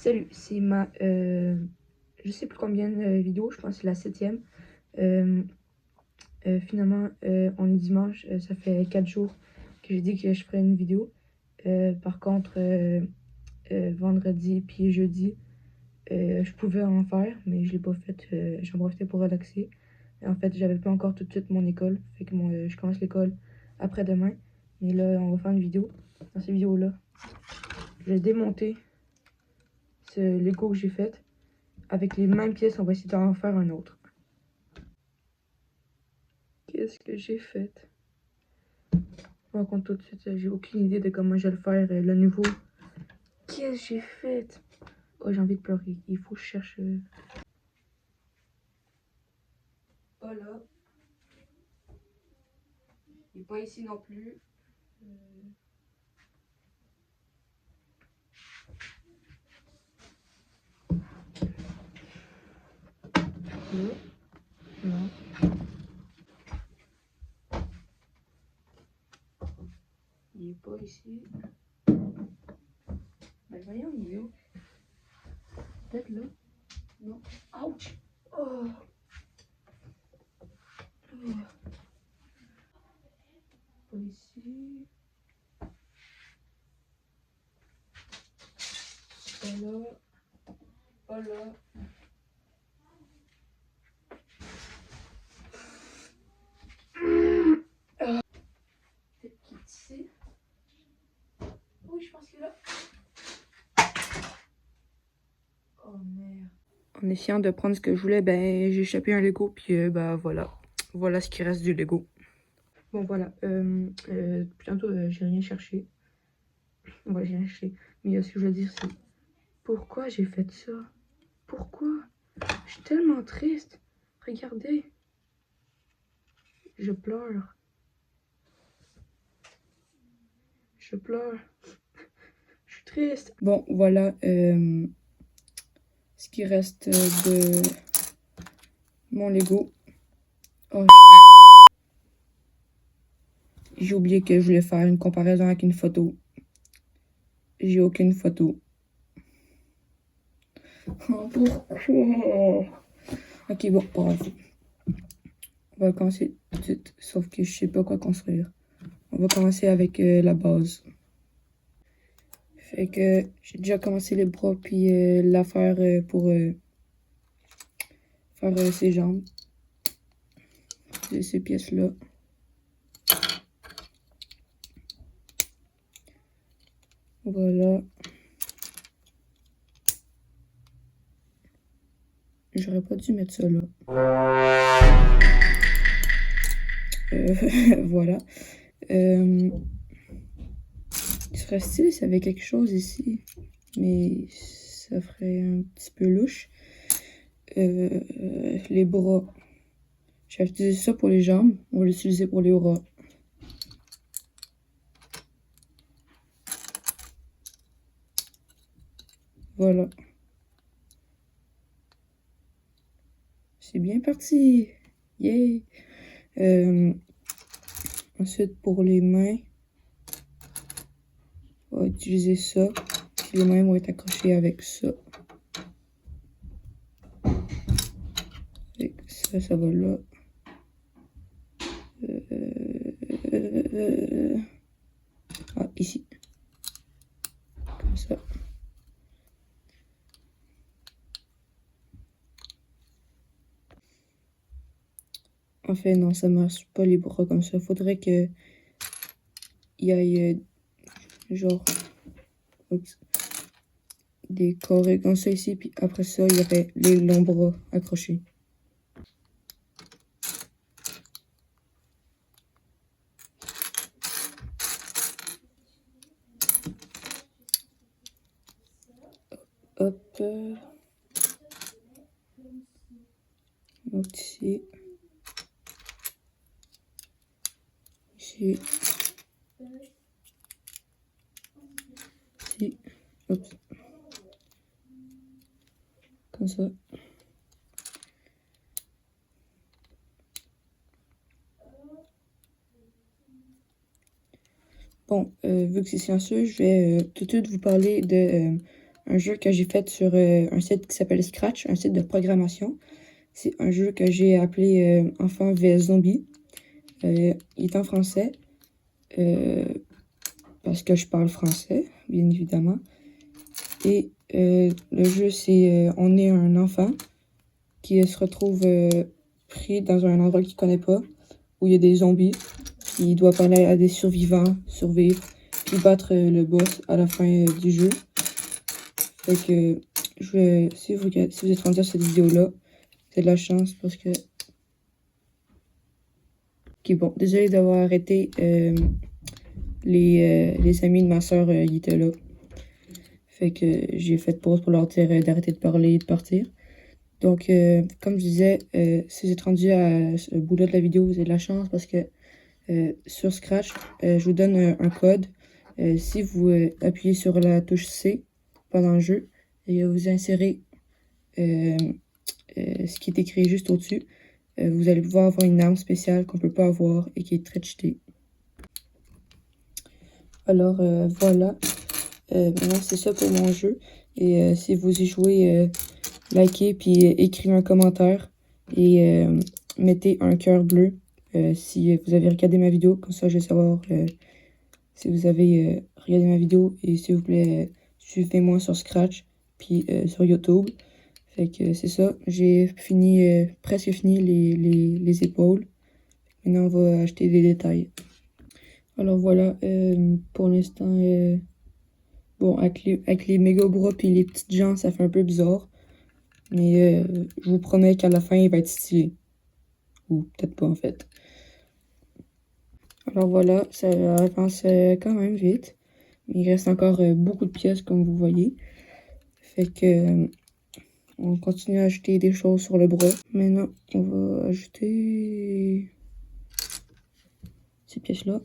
Salut, c'est ma je sais plus combien de vidéo, je pense que c'est la 7e. Euh, Finalement, on est dimanche, ça fait 4 jours que j'ai dit que je ferais une vidéo. Par contre, vendredi puis jeudi, je pouvais en faire, mais je l'ai pas fait. J'en profitais pour relaxer. Et en fait, j'avais pas encore tout de suite mon école, fait que je commence l'école après-demain. Mais là, on va faire une vidéo. Dans cette vidéo-là, je vais démonter ce Lego que j'ai fait. Avec les mêmes pièces, on va essayer d'en faire un autre. Qu'est-ce que j'ai fait? On va compte tout de suite. J'ai aucune idée de comment je vais le faire. Le nouveau. Qu'est-ce que j'ai fait? Oh, j'ai envie de pleurer. Il faut que je cherche. Pas là. Il n'est pas ici non plus. Là. Non. Il n'est pas ici. Ben voyons, il est où? Peut-être là. Non. Ouch! Oh! Oh. Pas ici. Pas là. Pas là. Peut-être qu'il est ici. Oui, je pense qu'il est là. Oh merde. En essayant de prendre ce que je voulais, ben j'ai échappé un Lego, puis ben voilà. Voilà ce qui reste du Lego. Bon voilà, bientôt j'ai rien cherché. Ouais, j'ai rien cherché. Mais ce que je veux dire, c'est pourquoi j'ai fait ça? Pourquoi? Je suis tellement triste. Regardez. Je pleure. Je pleure. Je suis triste. Bon, voilà ce qui reste de mon Lego. Oh, j'ai oublié que je voulais faire une comparaison avec une photo. J'ai aucune photo. Oh, pourquoi? Ok, bon, bref. On va commencer tout de suite, sauf que je sais pas quoi construire. On va commencer avec la base. Fait que j'ai déjà commencé les bras puis l'affaire pour faire ses jambes. Ces pièces-là. Voilà. J'aurais pas dû mettre ça là. Voilà. Il serait stylé s'il y avait quelque chose ici. Mais ça ferait un petit peu louche. Les bras. J'avais utilisé ça pour les jambes. On va l'utiliser pour les bras. Voilà. C'est bien parti. Yay! Ensuite, pour les mains, on va utiliser ça. Puis les mains vont être accrochées avec ça. Et ça va là. Ah, ici. Comme ça. En fait, non, ça marche pas les bras comme ça. Faudrait que il y ait genre des carrés comme ça ici. Puis après ça, il y aurait les longs bras accrochés. Hop. Donc ici. Ici. Ici. Hop. Comme ça. Bon, vu que c'est silencieux, je vais tout de suite vous parler de un jeu que j'ai fait sur un site qui s'appelle Scratch, un site de programmation. C'est un jeu que j'ai appelé Enfant vs Zombie. Il est en français, parce que je parle français, bien évidemment. Et le jeu, c'est on est un enfant qui se retrouve pris dans un endroit qu'il connaît pas, où il y a des zombies. Il doit parler à des survivants, survivre, puis battre le boss à la fin du jeu. Fait que si vous êtes rendu à cette vidéo-là, c'est de la chance parce que... Ok, bon, désolé d'avoir arrêté. Les amis de ma soeur, ils étaient là. Fait que j'ai fait pause pour leur dire d'arrêter de parler et de partir. Donc, comme je disais, si vous êtes rendu à ce bout-là de la vidéo, vous avez de la chance parce que sur Scratch, je vous donne un code. Si vous appuyez sur la touche C pendant le jeu et vous insérez ce qui est écrit juste au-dessus, vous allez pouvoir avoir une arme spéciale qu'on ne peut pas avoir et qui est très cheatée. Alors voilà, maintenant c'est ça pour mon jeu. Et si vous y jouez, likez puis écrivez un commentaire et mettez un cœur bleu si vous avez regardé ma vidéo. Comme ça je vais savoir si vous avez regardé ma vidéo. Et s'il vous plaît, suivez-moi sur Scratch puis sur YouTube. Fait que c'est ça, j'ai fini, presque fini les épaules. Maintenant, on va acheter des détails. Alors voilà, pour l'instant, bon, avec les méga bras et les petites jambes, ça fait un peu bizarre. Mais je vous promets qu'à la fin, il va être stylé. Ou peut-être pas, en fait. Alors voilà, ça avance quand même vite. Mais il reste encore beaucoup de pièces, comme vous voyez. Fait que... on continue à ajouter des choses sur le bras. Maintenant, on va ajouter ces pièces-là.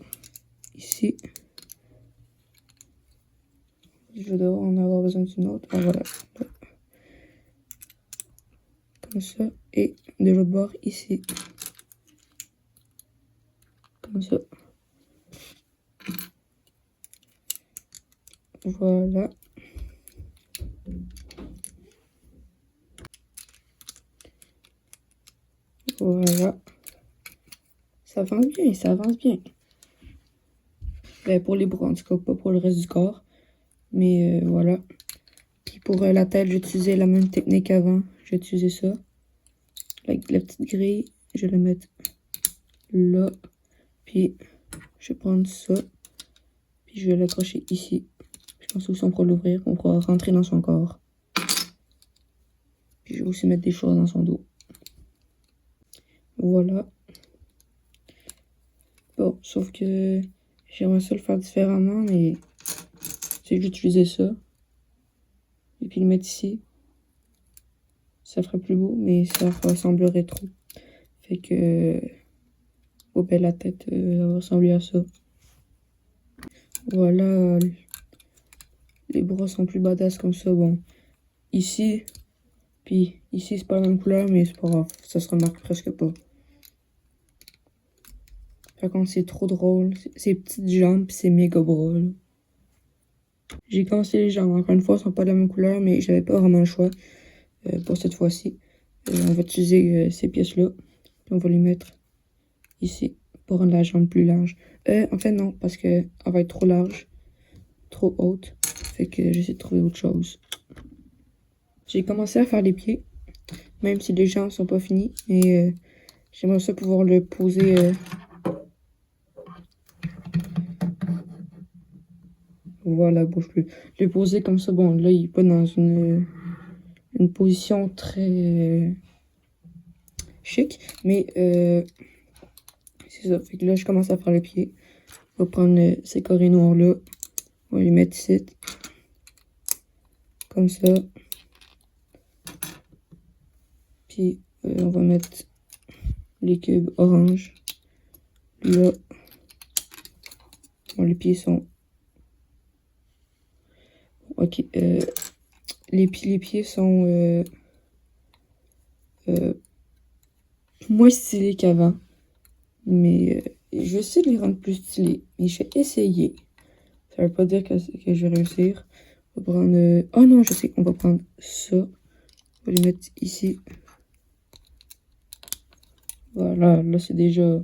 Ici. Je vais devoir en avoir besoin d'une autre. Ah, voilà. Comme ça. Et de l'autre bord, ici. Comme ça. Voilà. Voilà. Ça avance bien, ça avance bien. Ben, pour les bras, en tout cas, pas pour le reste du corps. Mais voilà. Puis pour la tête, j'ai utilisé la même technique qu'avant. J'ai utilisé ça. Avec la petite grille, je vais la mettre là. Puis je vais prendre ça. Puis je vais l'accrocher ici. Je pense aussi on pourra l'ouvrir. On pourra rentrer dans son corps. Puis je vais aussi mettre des choses dans son dos. Voilà. Bon, sauf que j'aimerais ça le faire différemment, mais c'est j'utilisais ça. Et puis le mettre ici. Ça ferait plus beau, mais ça ressemblerait trop. Fait que... oh ben la tête va ressembler à ça. Voilà. Les bras sont plus badass comme ça. Bon. Ici. Puis ici, c'est pas la même couleur, mais c'est pas grave. Ça se remarque presque pas. Par contre, c'est trop drôle. Ces petites jambes pis ces méga bras, là. J'ai commencé les jambes. Encore une fois, elles sont pas de la même couleur, mais j'avais pas vraiment le choix pour cette fois-ci. On va utiliser ces pièces-là. Puis on va les mettre ici pour rendre la jambe plus large. En fait, non, parce qu'elle va être trop large, trop haute. Fait que j'essaie de trouver autre chose. J'ai commencé à faire les pieds, même si les jambes sont pas finies. Mais j'aimerais ça pouvoir le poser... voilà, bouge plus. Le poser comme ça, bon, là, il est pas dans une position très chic, mais c'est ça. Fait que là, je commence à faire le pied. On va prendre ces carrés noirs-là. On va les mettre ici. Comme ça. Puis, on va mettre les cubes orange. Là. Bon, les pieds sont... ok. Les pieds sont moins stylés qu'avant. Mais je vais essayer de les rendre plus stylés. Mais je vais essayer. Ça veut pas dire que je vais réussir. On va prendre... Oh non, je sais, on va prendre ça. On va les mettre ici. Voilà, là c'est déjà...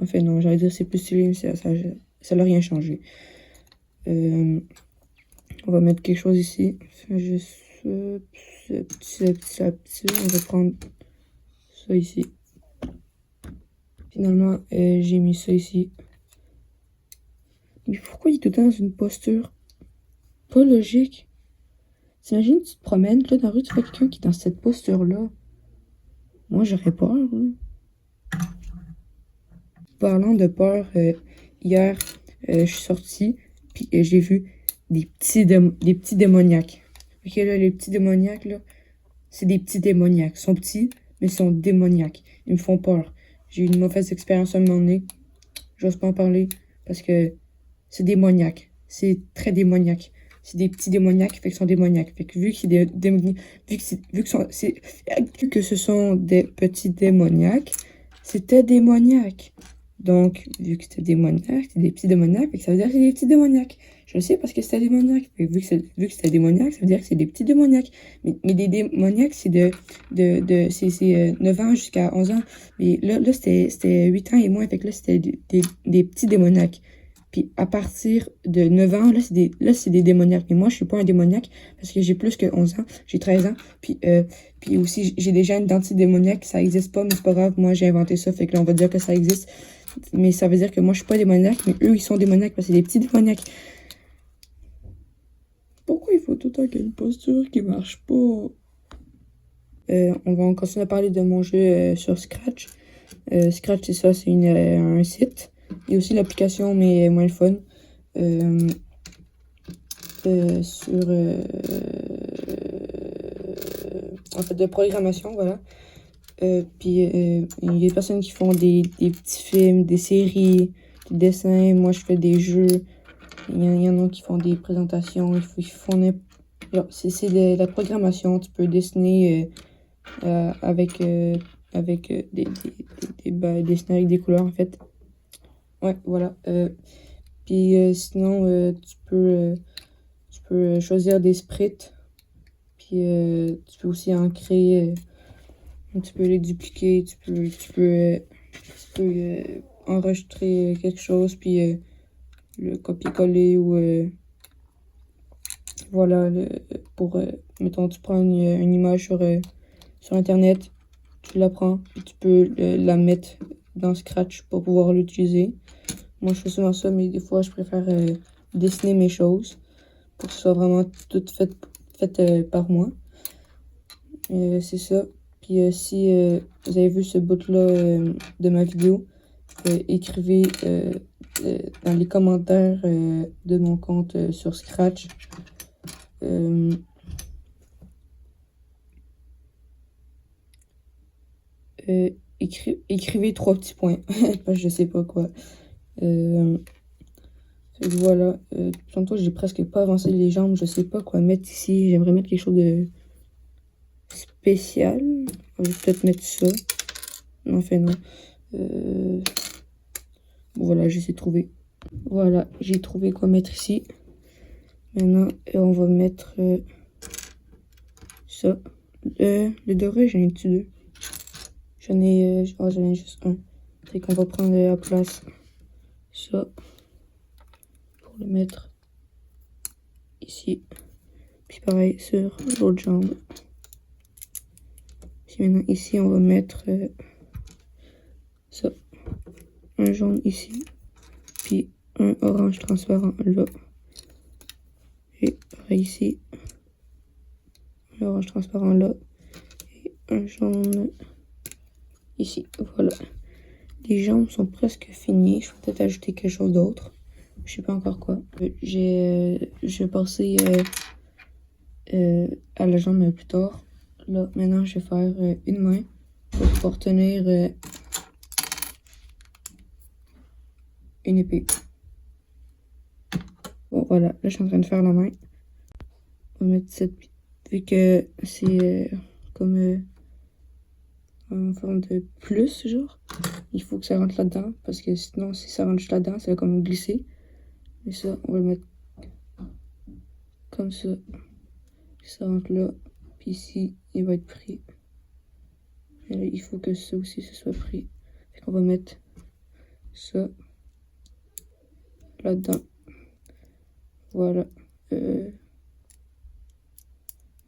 Enfin non, j'allais dire c'est plus stylé, mais ça n'a rien changé. On va mettre quelque chose ici. Juste ça, on va prendre ça ici. Finalement, j'ai mis ça ici. Mais pourquoi il est tout le temps dans une posture pas logique? T'imagines, tu te promènes, là, dans la rue, tu vois quelqu'un qui est dans cette posture-là. Moi, j'aurais peur, hein. Parlant de peur, hier, je suis sortie, puis j'ai vu des petits démoniaques. Ok, là, les petits démoniaques, là, c'est des petits démoniaques. Ils sont petits, mais ils sont démoniaques. Ils me font peur. J'ai eu une mauvaise expérience à un moment donné. J'ose pas en parler, parce que c'est démoniaque. C'est très démoniaque. C'est des petits démoniaques, fait qu'ils sont démoniaques. Fait que vu que c'est vu que ce sont des petits démoniaques, c'était démoniaque. Donc, vu que c'était démoniaque, c'est des petits démoniaques, fait que ça veut dire que c'est des petits démoniaques. Je le sais parce que c'était démoniaque. Fait que vu que c'était démoniaque, ça veut dire que c'est des petits démoniaques. Mais des démoniaques, c'est c'est 9 ans jusqu'à 11 ans. Mais là c'était 8 ans et moins. Fait que là, c'était des petits démoniaques. Puis à partir de 9 ans, là, c'est des démoniaques. Mais moi, je suis pas un démoniaque parce que j'ai plus que 11 ans. J'ai 13 ans. Puis aussi, j'ai déjà une identité démoniaque. Ça existe pas, mais c'est pas grave. Moi, j'ai inventé ça. Fait que là, on va dire que ça existe. Mais ça veut dire que moi, je suis pas démoniaque. Mais eux, ils sont démoniaques parce que c'est des petits démoniaques. Pourquoi il faut tout le temps qu'il y ait une posture qui marche pas? On va continuer à parler de mon jeu sur Scratch. Scratch, c'est ça, c'est un site. Il y a aussi l'application, mais moins le fun. En fait, de programmation, voilà. Puis il y a des personnes qui font des petits films, des séries, des dessins. Moi, je fais des jeux. Il y en a qui font des présentations. Ils font c'est de la programmation. Tu peux dessiner avec dessiner avec des couleurs, en fait. Ouais, voilà. Puis sinon, tu peux choisir des sprites. Puis tu peux aussi en créer. Tu peux les dupliquer. Tu peux enregistrer quelque chose. Puis le copier-coller ou voilà. Mettons, tu prends une image sur Internet. Tu la prends. Et tu peux la mettre dans Scratch pour pouvoir l'utiliser. Moi, je fais souvent ça, mais des fois, je préfère dessiner mes choses pour que ce soit vraiment tout fait par moi. C'est ça. Puis si vous avez vu ce bout-là de ma vidéo, écrivez dans les commentaires de mon compte sur Scratch. Écrivez 3 petits points. Je sais pas quoi. Voilà. Tantôt, j'ai presque pas avancé les jambes. Je sais pas quoi mettre ici. J'aimerais mettre quelque chose de spécial. Je vais peut-être mettre ça. Non, enfin non. Bon, voilà, j'essaie de trouver. Voilà, j'ai trouvé quoi mettre ici. Maintenant, on va mettre ça. Le doré, j'en ai-tu deux? J'en ai juste un. C'est qu'on va prendre la place ça pour le mettre ici. Puis pareil sur l'autre jambe. Puis maintenant ici, on va mettre ça. Un jaune ici. Puis un orange transparent là. Et pareil ici. Un orange transparent là. Et un jaune ici. Voilà. Les jambes sont presque finies. Je vais peut-être ajouter quelque chose d'autre. Je sais pas encore quoi. Je vais passer à la jambe plus tard. Là, maintenant, je vais faire une main pour pouvoir tenir une épée. Bon, voilà. Là, je suis en train de faire la main. On va mettre cette... Vu que c'est comme en forme de plus, genre, il faut que ça rentre là-dedans. Parce que sinon, si ça rentre là-dedans, ça va comme glisser. Mais ça, on va le mettre comme ça. Ça rentre là. Puis ici, il va être pris. Et là, il faut que ça aussi, ce soit pris. Fait qu'on va mettre ça là-dedans. Voilà.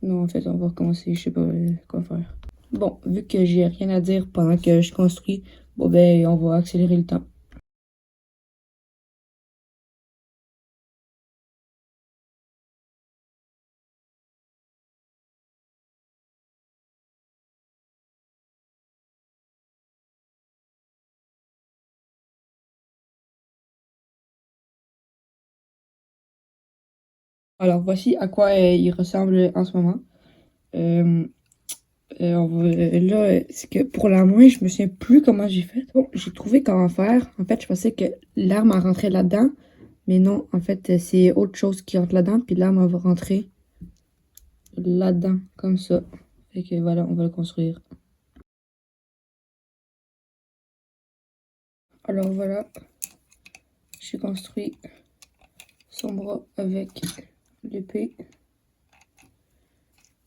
Non, en fait, on va recommencer. Je sais pas quoi faire. Bon, vu que j'ai rien à dire pendant que je construis, bon ben, on va accélérer le temps. Alors, voici à quoi il ressemble en ce moment. Euh, là, c'est que pour la main, je me souviens plus comment j'ai fait. Bon, j'ai trouvé comment faire. En fait, je pensais que l'arme a rentré là-dedans. Mais non, en fait, c'est autre chose qui rentre là-dedans. Puis l'arme va rentrer là-dedans, comme ça. Fait que voilà, on va le construire. Alors voilà, j'ai construit son bras avec l'épée.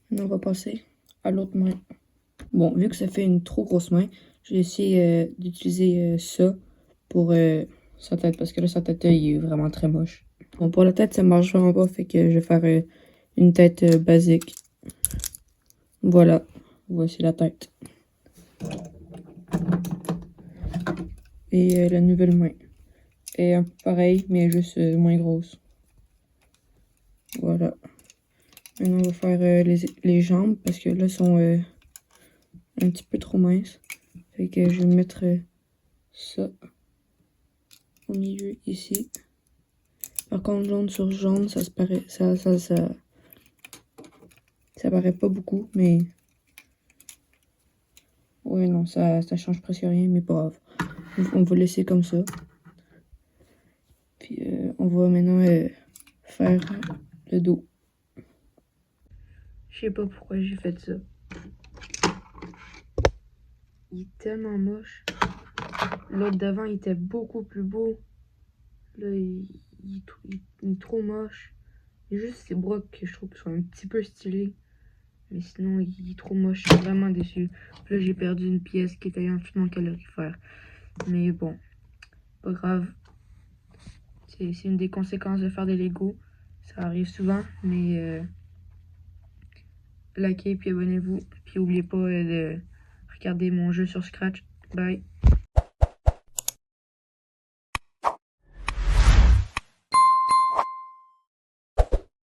Maintenant, on va passer à l'autre main. Bon, vu que ça fait une trop grosse main, j'ai essayé d'utiliser ça pour sa tête. Parce que là, sa tête, il est vraiment très moche. Bon, pour la tête, ça marche vraiment pas. Fait que je vais faire une tête basique. Voilà, voici la tête. Et la nouvelle main est un peu pareil, mais juste moins grosse. Voilà. Maintenant, on va faire les jambes parce que là, elles sont un petit peu trop minces. Fait que je vais mettre ça au milieu ici. Par contre, jaune sur jaune, ça se paraît, ça paraît pas beaucoup, mais ouais, non, ça change presque rien, mais pas grave. On va laisser comme ça. Puis on va maintenant faire le dos. Je sais pas pourquoi j'ai fait ça. Il est tellement moche. L'autre d'avant, il était beaucoup plus beau. Là, il est trop moche. Il y a juste ses bras que je trouve qu'ils sont un petit peu stylés. Mais sinon, il est trop moche. Je suis vraiment déçue. Là, j'ai perdu une pièce qui était infiniment calorifère. Mais bon, pas grave. C'est une des conséquences de faire des Lego. Ça arrive souvent, mais likez, puis abonnez-vous. Puis n'oubliez pas de regarder mon jeu sur Scratch. Bye.